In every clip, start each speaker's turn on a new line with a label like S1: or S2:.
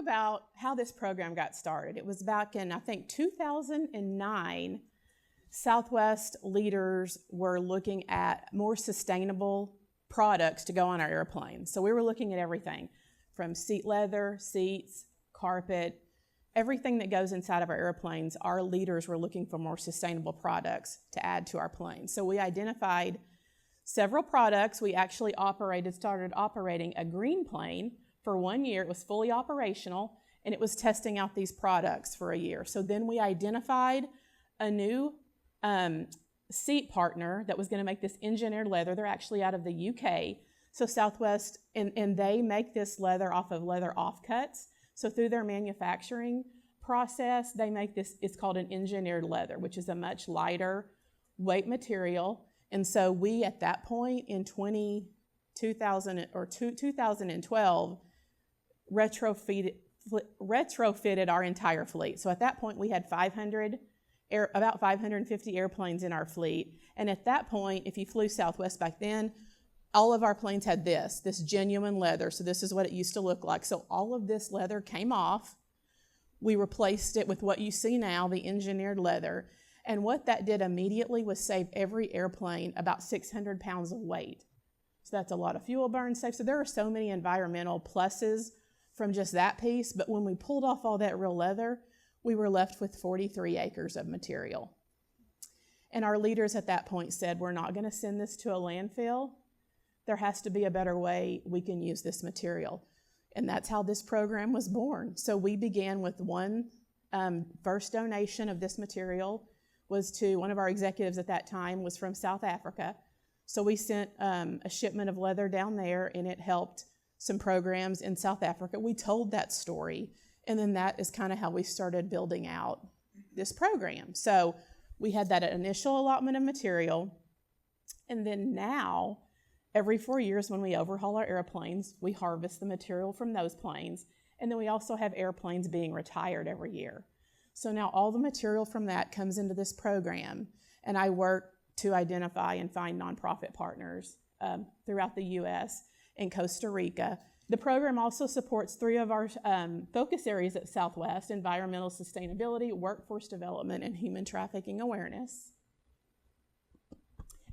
S1: about how this program got started. It was back in, I think, 2009. Southwest leaders were looking at more sustainable products to go on our airplanes. So we were looking at everything from seat leather, seats, carpet, everything that goes inside of our airplanes. Our leaders were looking for more sustainable products to add to our planes. So we identified several products. We actually started operating a green plane for 1 year. It was fully operational, and it was testing out these products for a year. So then we identified a new seat partner that was going to make this engineered leather. They're actually out of the UK. So Southwest, and they make this leather off of leather offcuts. So through their manufacturing process, they make this, it's called an engineered leather, which is a much lighter weight material. And so we, at that point in 2012, retrofitted our entire fleet. So at that point, we had about 550 airplanes in our fleet. And at that point, if you flew Southwest back then, all of our planes had this genuine leather. So this is what it used to look like. So all of this leather came off. We replaced it with what you see now, the engineered leather. And what that did immediately was save every airplane about 600 pounds of weight. So that's a lot of fuel burn saved. So there are so many environmental pluses from just that piece. But when we pulled off all that real leather, we were left with 43 acres of material. And our leaders at that point said, we're not going to send this to a landfill. There has to be a better way we can use this material. And that's how this program was born. So we began with one first donation of this material was to one of our executives at that time was from South Africa. So we sent a shipment of leather down there, and it helped some programs in South Africa. We told that story, and then that is kind of how we started building out this program. So we had that initial allotment of material, and then now, every 4 years when we overhaul our airplanes, we harvest the material from those planes, and then we also have airplanes being retired every year. So now all the material from that comes into this program, and I work to identify and find nonprofit partners throughout the U.S. and Costa Rica. The program also supports 3 of our focus areas at Southwest: environmental sustainability, workforce development, and human trafficking awareness.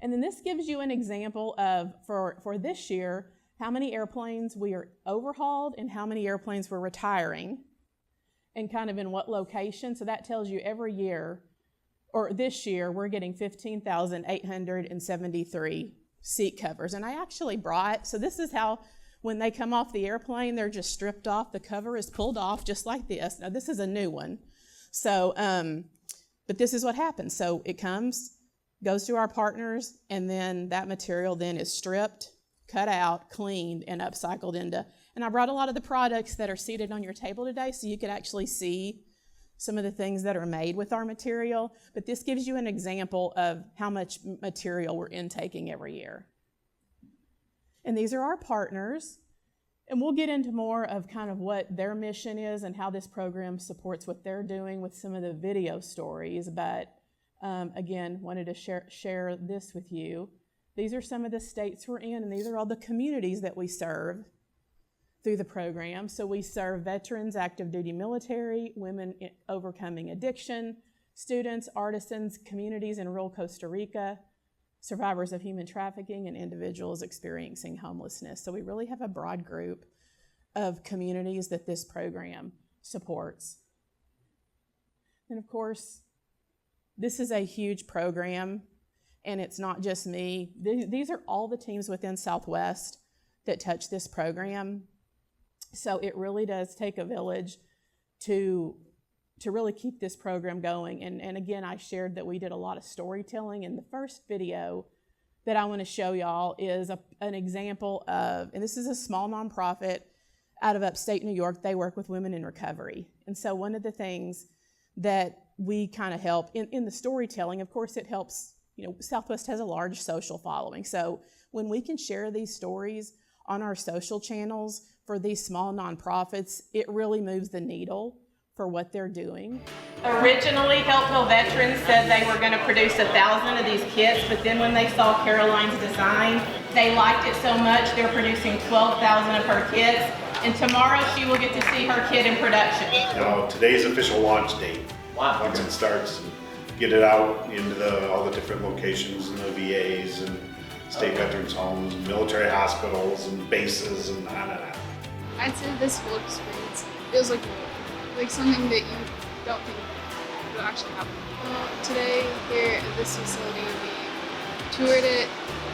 S1: And then this gives you an example of, for this year, how many airplanes we are overhauled and how many airplanes we're retiring, and kind of in what location. So that tells you every year, or this year, we're getting 15,873 seat covers. And I actually brought, so this is how, when they come off the airplane, they're just stripped off. The cover is pulled off just like this. Now this is a new one. So, but this is what happens. So it goes to our partners, and then that material then is stripped, cut out, cleaned, and upcycled into. And I brought a lot of the products that are seated on your table today so you could actually see some of the things that are made with our material. But this gives you an example of how much material we're intaking every year. And these are our partners. And we'll get into more of kind of what their mission is and how this program supports what they're doing with some of the video stories. But again, wanted to share this with you. These are some of the states we're in, and these are all the communities that we serve through the program. So we serve veterans, active duty military, women overcoming addiction, students, artisans, communities in rural Costa Rica, survivors of human trafficking, and individuals experiencing homelessness. So we really have a broad group of communities that this program supports. And of course, this is a huge program, and it's not just me. These are all the teams within Southwest that touch this program. So it really does take a village to really keep this program going. And again, I shared that we did a lot of storytelling, and the first video that I want to show y'all is an example of, and this is a small nonprofit out of upstate New York. They work with women in recovery. And so one of the things that we kind of help in the storytelling, of course, it helps, Southwest has a large social following. So when we can share these stories on our social channels for these small nonprofits, it really moves the needle for what they're doing. Originally, Help Heal Veterans said they were going to produce 1,000 of these kits, but then when they saw Caroline's design, they liked it so much they're producing 12,000 of her kits. And tomorrow she will get to see her kid in production.
S2: Now, today's official launch date.
S3: Wow.
S2: Once it starts, get it out into all the different locations and the VAs and state veterans homes, military hospitals and bases and on and on.
S4: I'd say this whole experience feels like something that you don't think would actually happen. Today here at this facility, we toured it,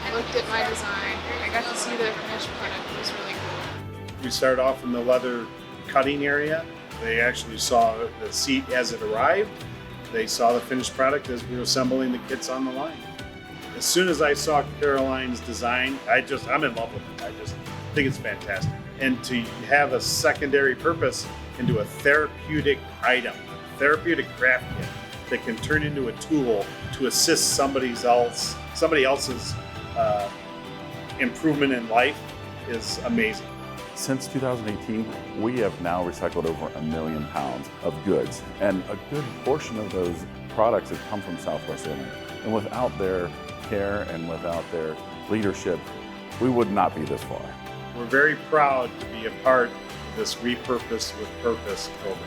S4: I looked at my design, I got to see the finished product. It was really cool.
S2: We started off in the leather cutting area. They actually saw the seat as it arrived. They saw the finished product as we were assembling the kits on the line. As soon as I saw Caroline's design, I'm in love with it. I just think it's fantastic. And to have a secondary purpose into a therapeutic item, a therapeutic craft kit that can turn into a tool to assist somebody else's improvement in life is amazing.
S5: Since 2018, we have now recycled over 1 million pounds of goods, and a good portion of those products have come from Southwest Airlines. And without their care and without their leadership, we would not be this far.
S2: We're very proud to be a part of this Repurpose with Purpose program.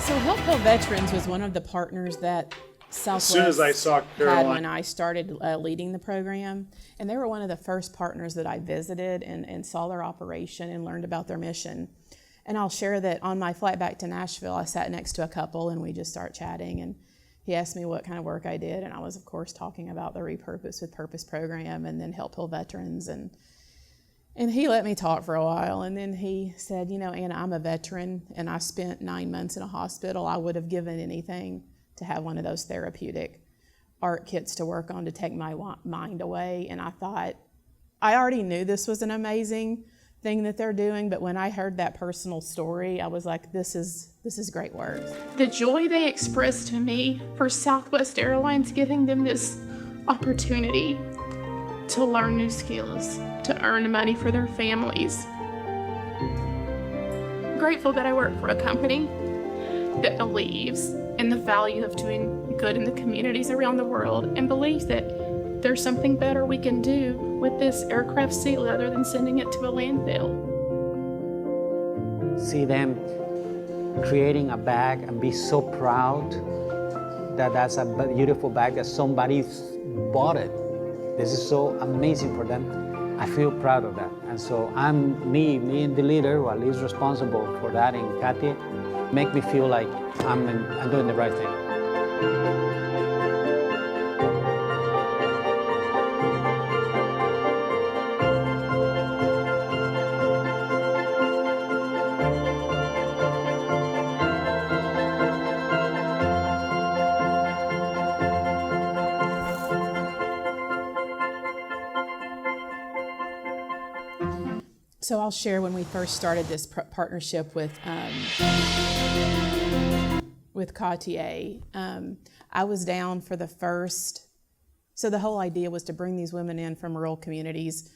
S1: So Help Heal Veterans was one of the partners that Southwest
S2: As soon as I saw
S1: had
S2: Caroline,
S1: when I started leading the program. And they were one of the first partners that I visited and saw their operation and learned about their mission. And I'll share that on my flight back to Nashville, I sat next to a couple and we just started chatting. And he asked me what kind of work I did. And I was, of course, talking about the Repurpose with Purpose program and then Help Heal Veterans. And he let me talk for a while. And then he said, you know, Anna, I'm a veteran and I spent 9 months in a hospital. I would have given anything to have one of those therapeutic art kits to work on to take my mind away. And I thought, I already knew this was an amazing thing that they're doing, but when I heard that personal story, I was like, this is great work.
S6: The joy they expressed to me for Southwest Airlines giving them this opportunity to learn new skills, to earn money for their families. I'm grateful that I work for a company that believes in the value of doing good in the communities around the world and believes that there's something better we can do with this aircraft seat other than sending it to a landfill.
S7: See them creating a bag and be so proud that that's a beautiful bag that somebody bought it. This is so amazing for them. I feel proud of that. And so me and the leader, who is responsible for that, and Kathy, make me feel like I'm doing the right thing.
S1: So I'll share when we first started this partnership with Cartier. I was down for the first, so the whole idea was to bring these women in from rural communities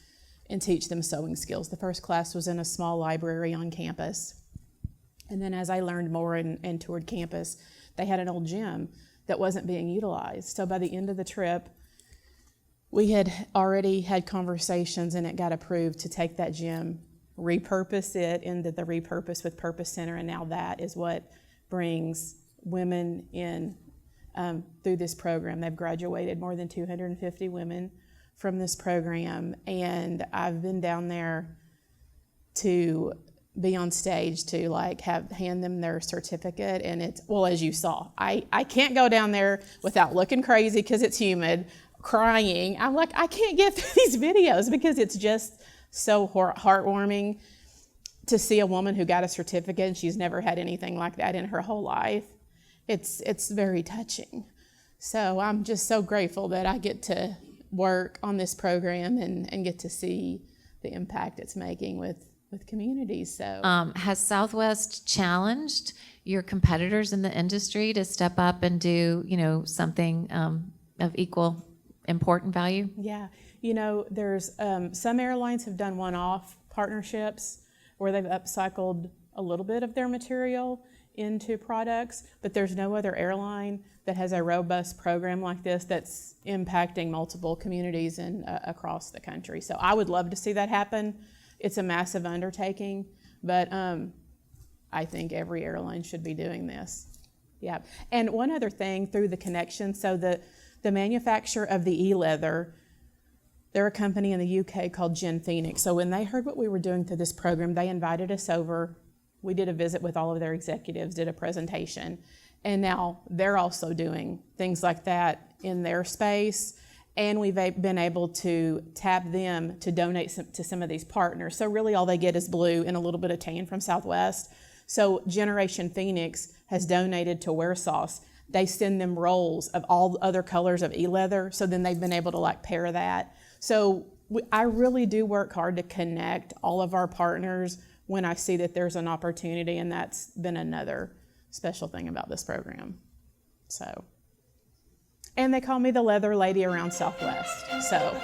S1: and teach them sewing skills. The first class was in a small library on campus. And then as I learned more and toured campus, they had an old gym that wasn't being utilized. So by the end of the trip, we had already had conversations and it got approved to take that gym, repurpose it into the Repurpose with Purpose Center, and now that is what brings women in through this program. They've graduated more than 250 women from this program, and I've been down there to be on stage to like hand them their certificate, and it's, well, as you saw, I can't go down there without looking crazy because it's humid, crying. I'm like, I can't get through these videos because it's just so heartwarming to see a woman who got a certificate and she's never had anything like that in her whole life. It's very touching. So I'm just so grateful that I get to work on this program and get to see the impact it's making with communities. So
S8: has Southwest challenged your competitors in the industry to step up and do, something of equal important value?
S1: Yeah, there's some airlines have done one-off partnerships where they've upcycled a little bit of their material into products, but there's no other airline that has a robust program like this that's impacting multiple communities and across the country. So I would love to see that happen. it's a massive undertaking, but I think every airline should be doing this. Yeah. And one other thing through the connection, so the manufacturer of the e-leather, they're a company in the UK called Gen Phoenix. So when they heard what we were doing through this program, they invited us over. We did a visit with all of their executives, did a presentation, and now they're also doing things like that in their space. And we've been able to tap them to donate to some of these partners. So really all they get is blue and a little bit of tan from Southwest. So Generation Phoenix has donated to Wear Sauce. They send them rolls of all other colors of e-leather, so then they've been able to like pair that. So I really do work hard to connect all of our partners when I see that there's an opportunity, and that's been another special thing about this program. So, and they call me the leather lady around Southwest. So